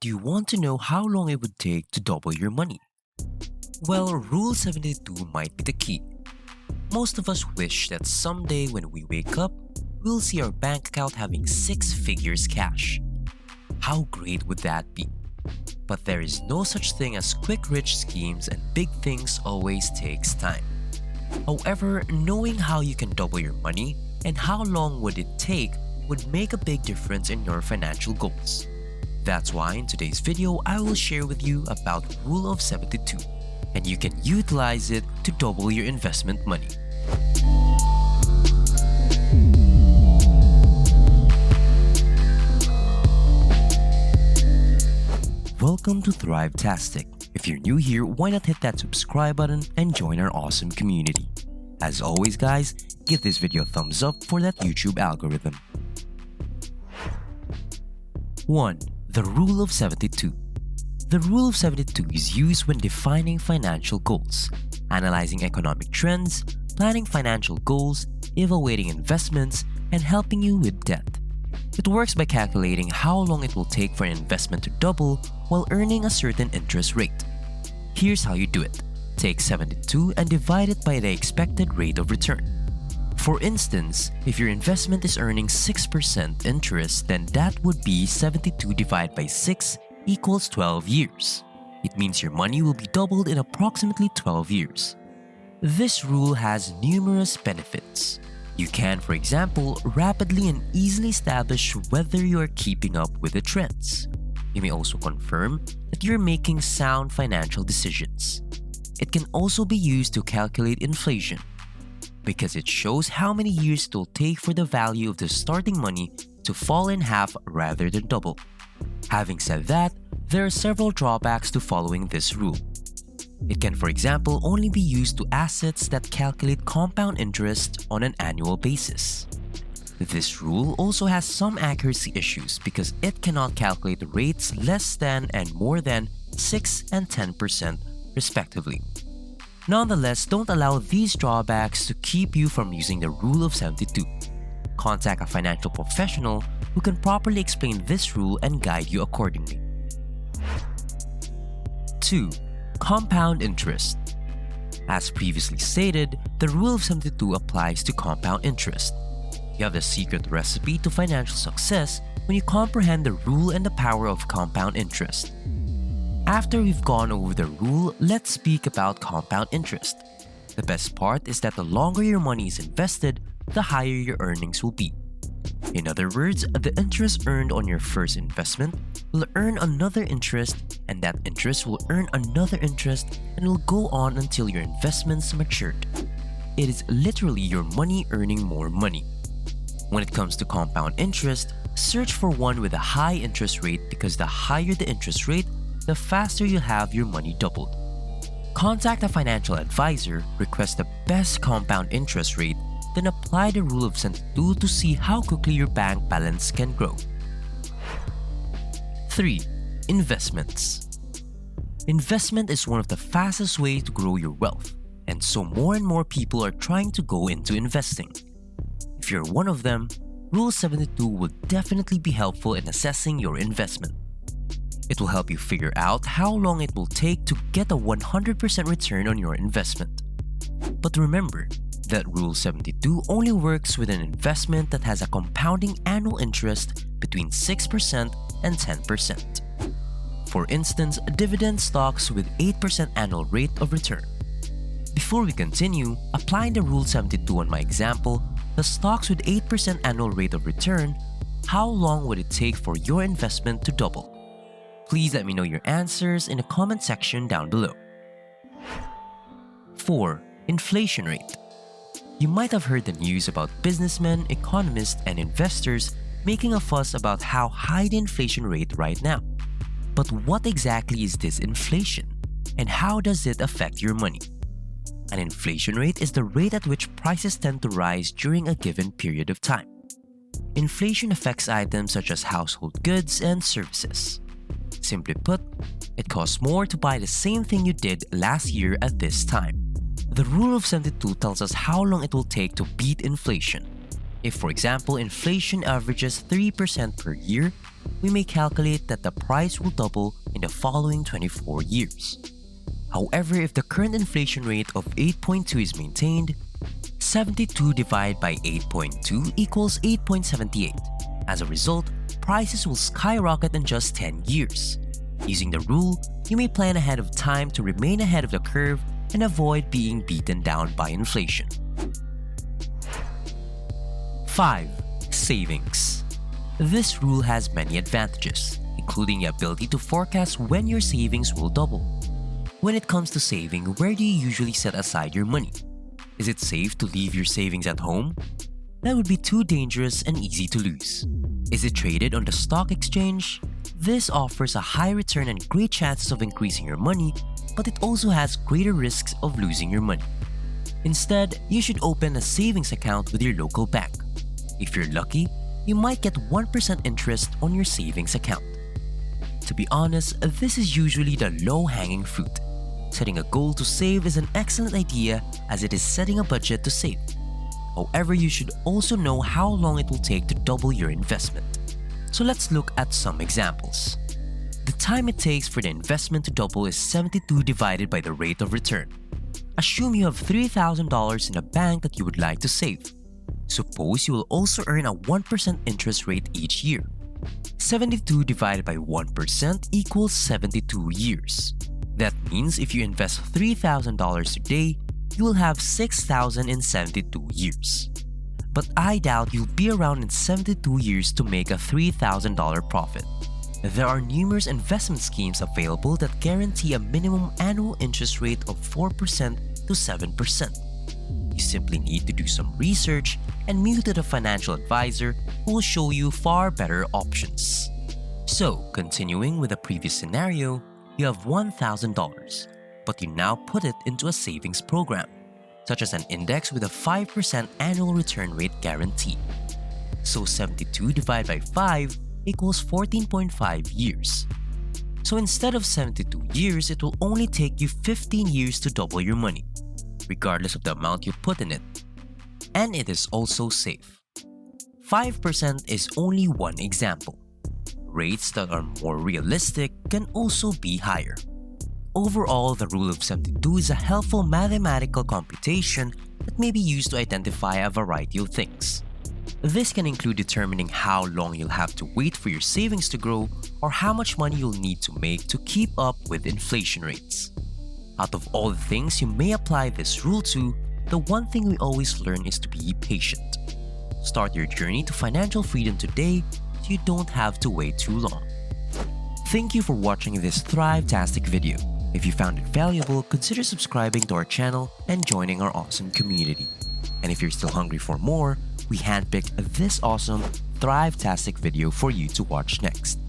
Do you want to know how long it would take to double your money? Well, Rule 72 might be the key. Most of us wish that someday when we wake up, we'll see our bank account having six figures cash. How great would that be? But there is no such thing as quick rich schemes, and big things always takes time. However, knowing how you can double your money and how long would it take would make a big difference in your financial goals. That's why in today's video, I will share with you about Rule of 72, and you can utilize it to double your investment money. Welcome to Thrivetastic. If you're new here, why not hit that subscribe button and join our awesome community. As always guys, give this video a thumbs up for that YouTube algorithm. 1. The Rule of 72. The Rule of 72 is used when defining financial goals, analyzing economic trends, planning financial goals, evaluating investments, and helping you with debt. It works by calculating how long it will take for an investment to double while earning a certain interest rate. Here's how you do it. Take 72 and divide it by the expected rate of return. For instance, if your investment is earning 6% interest, then that would be 72 divided by 6 equals 12 years. It means your money will be doubled in approximately 12 years. This rule has numerous benefits. You can, for example, rapidly and easily establish whether you are keeping up with the trends. You may also confirm that you're making sound financial decisions. It can also be used to calculate inflation, because it shows how many years it will take for the value of the starting money to fall in half rather than double. Having said that, there are several drawbacks to following this rule. It can, for example, only be used to assets that calculate compound interest on an annual basis. This rule also has some accuracy issues because it cannot calculate rates less than and more than 6 and 10% respectively. Nonetheless, don't allow these drawbacks to keep you from using the Rule of 72. Contact a financial professional who can properly explain this rule and guide you accordingly. 2. Compound interest. As previously stated, the Rule of 72 applies to compound interest. You have the secret recipe to financial success when you comprehend the rule and the power of compound interest. After we've gone over the rule, let's speak about compound interest. The best part is that the longer your money is invested, the higher your earnings will be. In other words, the interest earned on your first investment will earn another interest, and that interest will earn another interest, and will go on until your investments matured. It is literally your money earning more money. When it comes to compound interest, search for one with a high interest rate because the higher the interest rate, the faster you'll have your money doubled. Contact a financial advisor, request the best compound interest rate, then apply the Rule of 72 to see how quickly your bank balance can grow. 3. Investments. Investment is one of the fastest ways to grow your wealth, and so more and more people are trying to go into investing. If you're one of them, Rule 72 will definitely be helpful in assessing your investment. It will help you figure out how long it will take to get a 100% return on your investment. But remember that Rule 72 only works with an investment that has a compounding annual interest between 6% and 10%. For instance, dividend stocks with 8% annual rate of return. Before we continue, applying the Rule 72 on my example, the stocks with 8% annual rate of return, how long would it take for your investment to double? Please let me know your answers in the comment section down below. 4. Inflation rate. You might have heard the news about businessmen, economists, and investors making a fuss about how high the inflation rate right now. But what exactly is this inflation? And how does it affect your money? An inflation rate is the rate at which prices tend to rise during a given period of time. Inflation affects items such as household goods and services. Simply put, it costs more to buy the same thing you did last year at this time. The Rule of 72 tells us how long it will take to beat inflation. If, for example, inflation averages 3% per year, we may calculate that the price will double in the following 24 years. However, if the current inflation rate of 8.2 is maintained, 72 divided by 8.2 equals 8.78. As a result, prices will skyrocket in just 10 years. Using the rule, you may plan ahead of time to remain ahead of the curve and avoid being beaten down by inflation. 5. Savings. This rule has many advantages, including the ability to forecast when your savings will double. When it comes to saving, where do you usually set aside your money? Is it safe to leave your savings at home? That would be too dangerous and easy to lose. Is it traded on the stock exchange? This offers a high return and great chances of increasing your money, but it also has greater risks of losing your money. Instead, you should open a savings account with your local bank. If you're lucky, you might get 1% interest on your savings account. To be honest, this is usually the low-hanging fruit. Setting a goal to save is an excellent idea as it is setting a budget to save. However, you should also know how long it will take to double your investment. So let's look at some examples. The time it takes for the investment to double is 72 divided by the rate of return. Assume you have $3,000 in a bank that you would like to save. Suppose you will also earn a 1% interest rate each year. 72 divided by 1% equals 72 years. That means if you invest $3,000 today, you will have $6,000 in 72 years. But I doubt you'll be around in 72 years to make a $3,000 profit. There are numerous investment schemes available that guarantee a minimum annual interest rate of 4% to 7%. You simply need to do some research and meet with a financial advisor who will show you far better options. So, continuing with the previous scenario, you have $1,000, but you now put it into a savings program, such as an index with a 5% annual return rate guarantee. So 72 divided by 5 equals 14.5 years. So instead of 72 years, it will only take you 15 years to double your money, regardless of the amount you put in it. And it is also safe. 5% is only one example. Rates that are more realistic can also be higher. Overall, the rule of 72 is a helpful mathematical computation that may be used to identify a variety of things. This can include determining how long you'll have to wait for your savings to grow or how much money you'll need to make to keep up with inflation rates. Out of all the things you may apply this rule to, the one thing we always learn is to be patient. Start your journey to financial freedom today so you don't have to wait too long. Thank you for watching this Thrivetastic video. If you found it valuable, consider subscribing to our channel and joining our awesome community. And if you're still hungry for more, we handpicked this awesome Thrivetastic video for you to watch next.